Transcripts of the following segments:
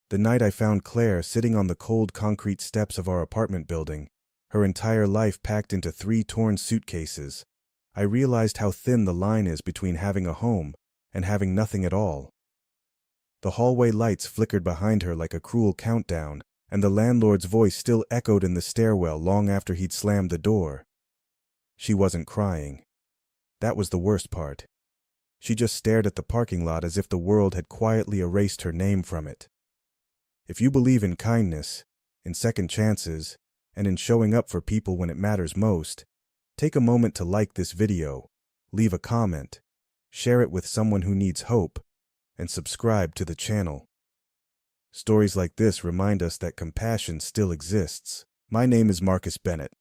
The night I found Claire sitting on the cold concrete steps of our apartment building, her entire life packed into 3 torn suitcases, I realized how thin the line is between having a home and having nothing at all. The hallway lights flickered behind her like a cruel countdown, and the landlord's voice still echoed in the stairwell long after he'd slammed the door. She wasn't crying. That was the worst part. She just stared at the parking lot as if the world had quietly erased her name from it. If you believe in kindness, in second chances, and in showing up for people when it matters most, take a moment to like this video, leave a comment, share it with someone who needs hope, and subscribe to the channel. Stories like this remind us that compassion still exists. My name is Marcus Bennett,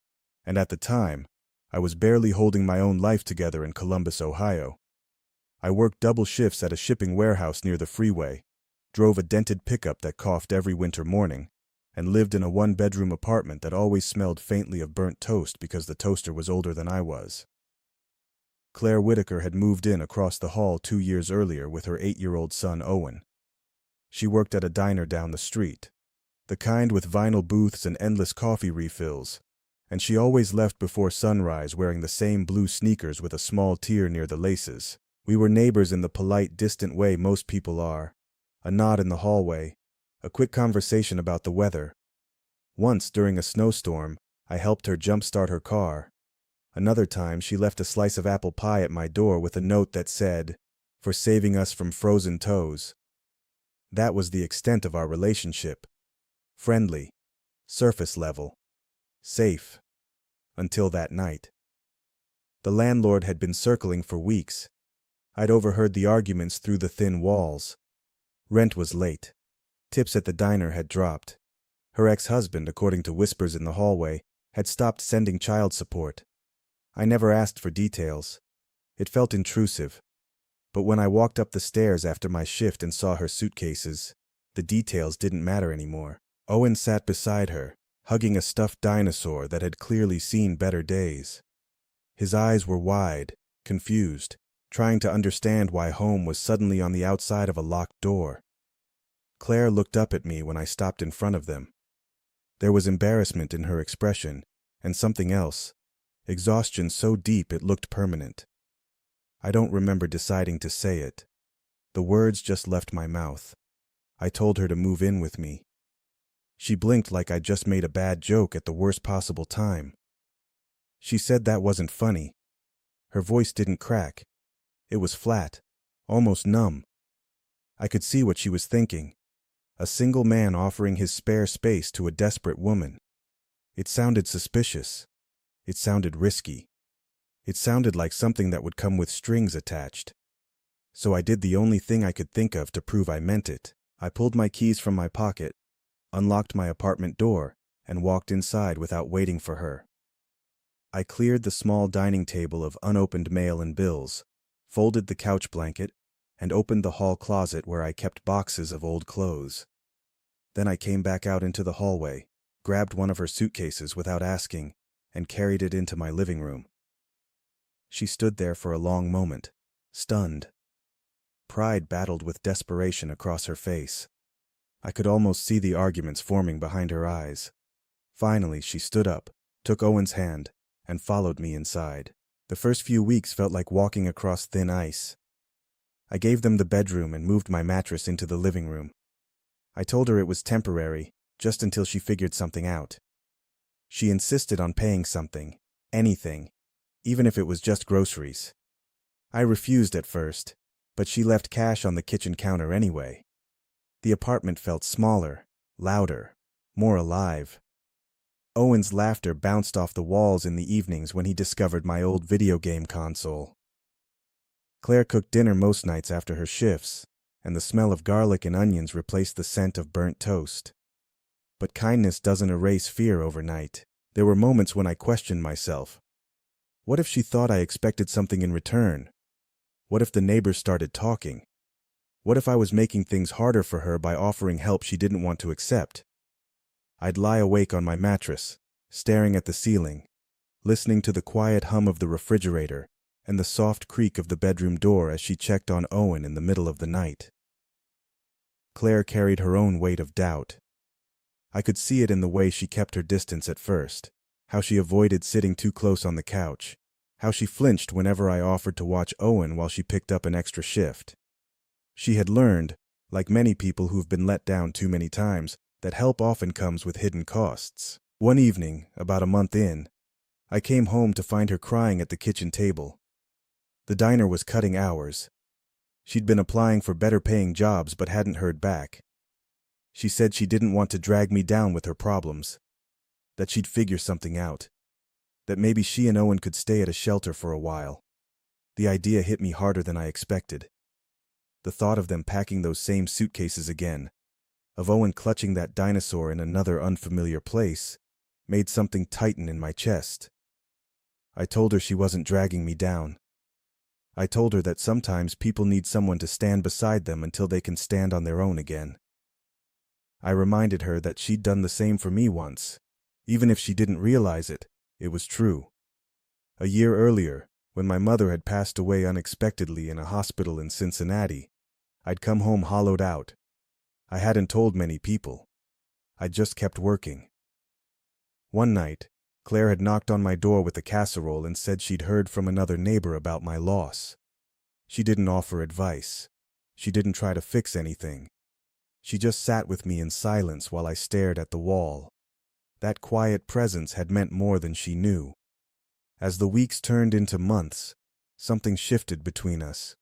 and at the time, I was barely holding my own life together in Columbus, Ohio. I worked double shifts at a shipping warehouse near the freeway, drove a dented pickup that coughed every winter morning, and lived in a 1-bedroom apartment that always smelled faintly of burnt toast because the toaster was older than I was. Claire Whitaker had moved in across the hall 2 years earlier with her 8-year-old son Owen. She worked at a diner down the street, the kind with vinyl booths and endless coffee refills, and she always left before sunrise wearing the same blue sneakers with a small tear near the laces. We were neighbors in the polite, distant way most people are. A nod in the hallway, a quick conversation about the weather. Once, during a snowstorm, I helped her jump-start her car. Another time, she left a slice of apple pie at my door with a note that said, "For saving us from frozen toes." That was the extent of our relationship. Friendly, surface level, safe, until that night. The landlord had been circling for weeks. I'd overheard the arguments through the thin walls. Rent was late. Tips at the diner had dropped. Her ex-husband, according to whispers in the hallway, had stopped sending child support. I never asked for details. It felt intrusive. But when I walked up the stairs after my shift and saw her suitcases, the details didn't matter anymore. Owen sat beside her, hugging a stuffed dinosaur that had clearly seen better days. His eyes were wide, confused, trying to understand why home was suddenly on the outside of a locked door. Claire looked up at me when I stopped in front of them. There was embarrassment in her expression, and something else, exhaustion so deep it looked permanent. I don't remember deciding to say it. The words just left my mouth. I told her to move in with me. She blinked like I'd just made a bad joke at the worst possible time. She said that wasn't funny. Her voice didn't crack. It was flat, almost numb. I could see what she was thinking. A single man offering his spare space to a desperate woman. It sounded suspicious. It sounded risky. It sounded like something that would come with strings attached. So I did the only thing I could think of to prove I meant it. I pulled my keys from my pocket, unlocked my apartment door, and walked inside without waiting for her. I cleared the small dining table of unopened mail and bills, folded the couch blanket, and opened the hall closet where I kept boxes of old clothes. Then I came back out into the hallway, grabbed one of her suitcases without asking, and carried it into my living room. She stood there for a long moment, stunned. Pride battled with desperation across her face. I could almost see the arguments forming behind her eyes. Finally, she stood up, took Owen's hand, and followed me inside. The first few weeks felt like walking across thin ice. I gave them the bedroom and moved my mattress into the living room. I told her it was temporary, just until she figured something out. She insisted on paying something, anything, even if it was just groceries. I refused at first, but she left cash on the kitchen counter anyway. The apartment felt smaller, louder, more alive. Owen's laughter bounced off the walls in the evenings when he discovered my old video game console. Claire cooked dinner most nights after her shifts, and the smell of garlic and onions replaced the scent of burnt toast. But kindness doesn't erase fear overnight. There were moments when I questioned myself. What if she thought I expected something in return? What if the neighbors started talking? What if I was making things harder for her by offering help she didn't want to accept? I'd lie awake on my mattress, staring at the ceiling, listening to the quiet hum of the refrigerator and the soft creak of the bedroom door as she checked on Owen in the middle of the night. Claire carried her own weight of doubt. I could see it in the way she kept her distance at first, how she avoided sitting too close on the couch, how she flinched whenever I offered to watch Owen while she picked up an extra shift. She had learned, like many people who've been let down too many times, that help often comes with hidden costs. One evening, about a month in, I came home to find her crying at the kitchen table. The diner was cutting hours. She'd been applying for better-paying jobs but hadn't heard back. She said she didn't want to drag me down with her problems, that she'd figure something out, that maybe she and Owen could stay at a shelter for a while. The idea hit me harder than I expected. The thought of them packing those same suitcases again, of Owen clutching that dinosaur in another unfamiliar place, made something tighten in my chest. I told her she wasn't dragging me down. I told her that sometimes people need someone to stand beside them until they can stand on their own again. I reminded her that she'd done the same for me once. Even if she didn't realize it, it was true. A year earlier, when my mother had passed away unexpectedly in a hospital in Cincinnati, I'd come home hollowed out. I hadn't told many people. I'd just kept working. One night, Claire had knocked on my door with a casserole and said she'd heard from another neighbor about my loss. She didn't offer advice. She didn't try to fix anything. She just sat with me in silence while I stared at the wall. That quiet presence had meant more than she knew. As the weeks turned into months, something shifted between us.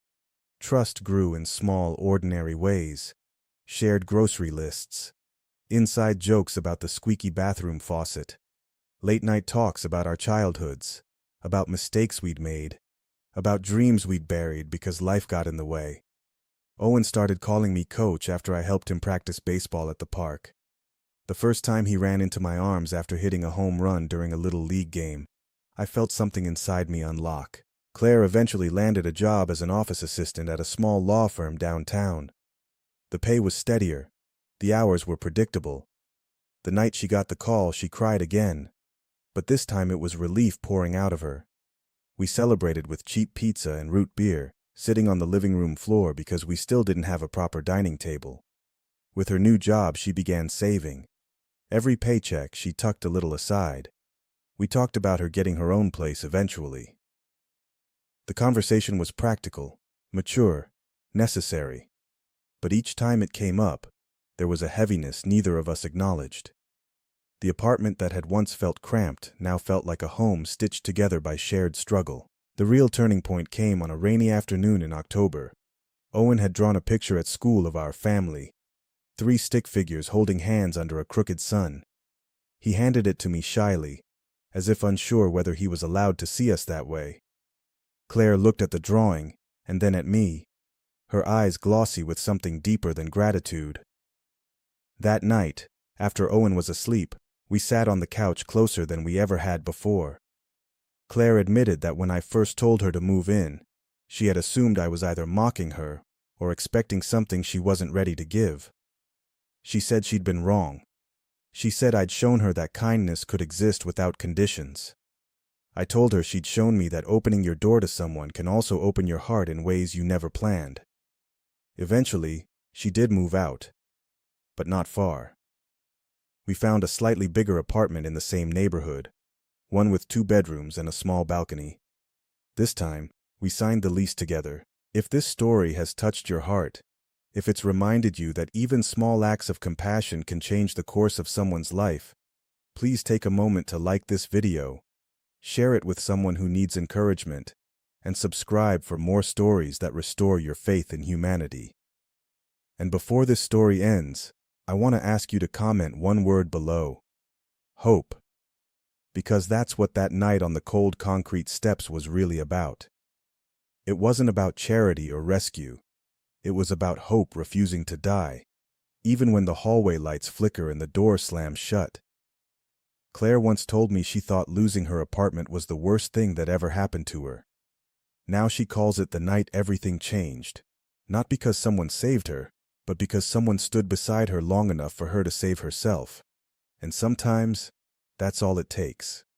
Trust grew in small, ordinary ways. Shared grocery lists. Inside jokes about the squeaky bathroom faucet. Late-night talks about our childhoods. About mistakes we'd made. About dreams we'd buried because life got in the way. Owen started calling me coach after I helped him practice baseball at the park. The first time he ran into my arms after hitting a home run during a little league game, I felt something inside me unlock. Claire eventually landed a job as an office assistant at a small law firm downtown. The pay was steadier. The hours were predictable. The night she got the call, she cried again. But this time it was relief pouring out of her. We celebrated with cheap pizza and root beer, sitting on the living room floor because we still didn't have a proper dining table. With her new job, she began saving. Every paycheck, she tucked a little aside. We talked about her getting her own place eventually. The conversation was practical, mature, necessary. But each time it came up, there was a heaviness neither of us acknowledged. The apartment that had once felt cramped now felt like a home stitched together by shared struggle. The real turning point came on a rainy afternoon in October. Owen had drawn a picture at school of our family. 3 stick figures holding hands under a crooked sun. He handed it to me shyly, as if unsure whether he was allowed to see us that way. Claire looked at the drawing, and then at me, her eyes glossy with something deeper than gratitude. That night, after Owen was asleep, we sat on the couch closer than we ever had before. Claire admitted that when I first told her to move in, she had assumed I was either mocking her or expecting something she wasn't ready to give. She said she'd been wrong. She said I'd shown her that kindness could exist without conditions. I told her she'd shown me that opening your door to someone can also open your heart in ways you never planned. Eventually, she did move out, but not far. We found a slightly bigger apartment in the same neighborhood, one with 2 bedrooms and a small balcony. This time, we signed the lease together. If this story has touched your heart, if it's reminded you that even small acts of compassion can change the course of someone's life, please take a moment to like this video, share it with someone who needs encouragement, and subscribe for more stories that restore your faith in humanity. And before this story ends, I want to ask you to comment one word below: hope. Because that's what that night on the cold concrete steps was really about. It wasn't about charity or rescue. It was about hope refusing to die, even when the hallway lights flicker and the door slams shut. Claire once told me she thought losing her apartment was the worst thing that ever happened to her. Now she calls it the night everything changed, not because someone saved her, but because someone stood beside her long enough for her to save herself. And sometimes, that's all it takes.